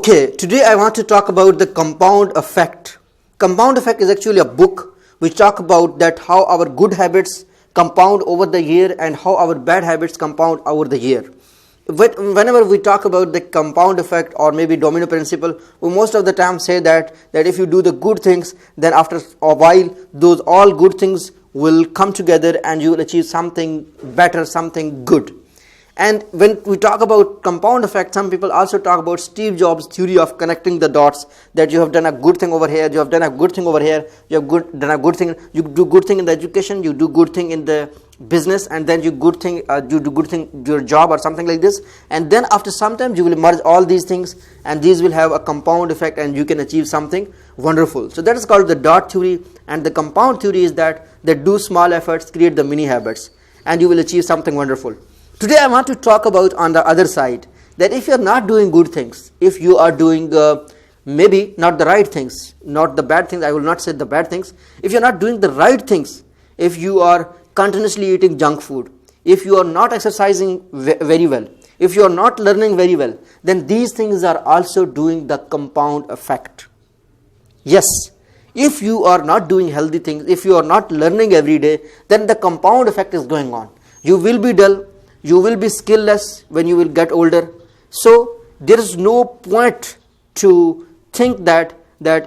Okay, today I want to talk about the compound effect. Compound effect is actually a book which talk about that how our good habits compound over the year and how our bad habits compound over the year. Whenever we talk about the compound effect or maybe domino principle, we most of the time say that if you do the good things, then after a while those all good things will come together and you will achieve something better, something good. And when we talk about compound effect, some people also talk about Steve Jobs' theory of connecting the dots, that you have done a good thing over here, you have done a good thing over here, you have done a good thing, you do good thing in the education, you do good thing in the business, and then you do good thing your job or something like this, and then after some time you will merge all these things and these will have a compound effect and you can achieve something wonderful. So that is called the dot theory, and the compound theory is that do small efforts create the mini habits and you will achieve something wonderful. Today I want to talk about on the other side, that if you are not doing good things, if you are doing maybe not the right things, not the bad things, I will not say the bad things, if you are not doing the right things, if you are continuously eating junk food, if you are not exercising very well, if you are not learning very well, then these things are also doing the compound effect. Yes, if you are not doing healthy things, if you are not learning every day, then the compound effect is going on. You will be dull, you will be skillless when you will get older. So there is no point to think that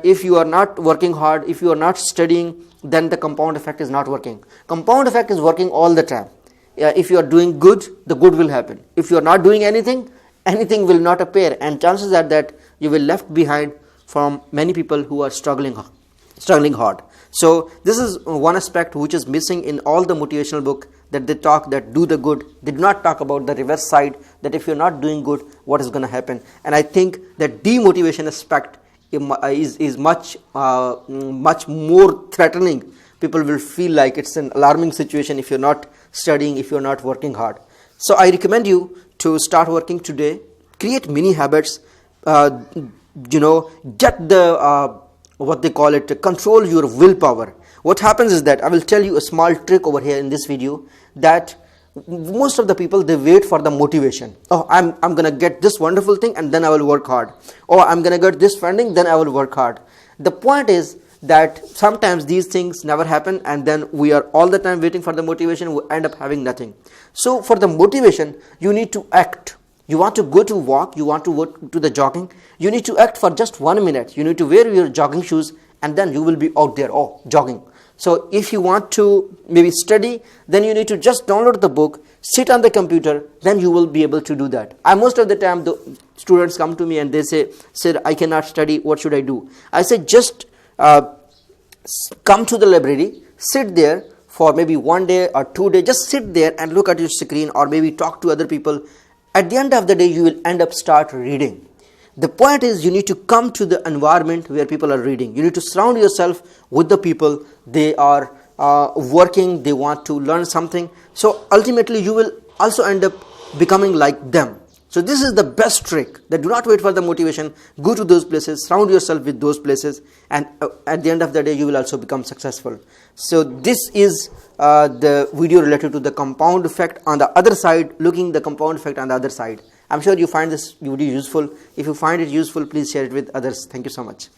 if you are not working hard, if you are not studying, then the compound effect is not working. Compound effect is working all the time. If you are doing good, the good will happen. If you are not doing anything, anything will not appear, and chances are that you will left behind from many people who are struggling hard. So this is one aspect which is missing in all the motivational book, that they talk that do the good. They do not talk about the reverse side, that if you're not doing good, what is going to happen. And I think that demotivation aspect is much more threatening. People will feel like it's an alarming situation if you're not studying, if you're not working hard. So I recommend you to start working today, create mini habits, get the what they call it, control your willpower. What happens is that I will tell you a small trick over here in this video, that most of the people, they wait for the motivation. Oh, I'm gonna get this wonderful thing and then I will work hard. Or I'm gonna get this funding, then I will work hard. The point is that sometimes these things never happen, and then we are all the time waiting for the motivation, we end up having nothing. So for the motivation, you need to act. You want to go to walk, you want to go to the jogging, you need to act for just 1 minute. You need to wear your jogging shoes and then you will be out there, jogging. So if you want to maybe study, then you need to just download the book, sit on the computer, then you will be able to do that. Most of the time the students come to me and they say, "Sir, I cannot study, what should I do?" I say, just come to the library, sit there for maybe 1 day or 2 days, just sit there and look at your screen or maybe talk to other people. At the end of the day, you will end up start reading. The point is, you need to come to the environment where people are reading. You need to surround yourself with the people. They are working, they want to learn something. So ultimately, you will also end up becoming like them. So this is the best trick, that do not wait for the motivation. Go to those places, surround yourself with those places, and at the end of the day, you will also become successful. So this is the video related to the compound effect on the other side, looking the compound effect on the other side. I'm sure you find this video useful. If you find it useful, please share it with others. Thank you so much.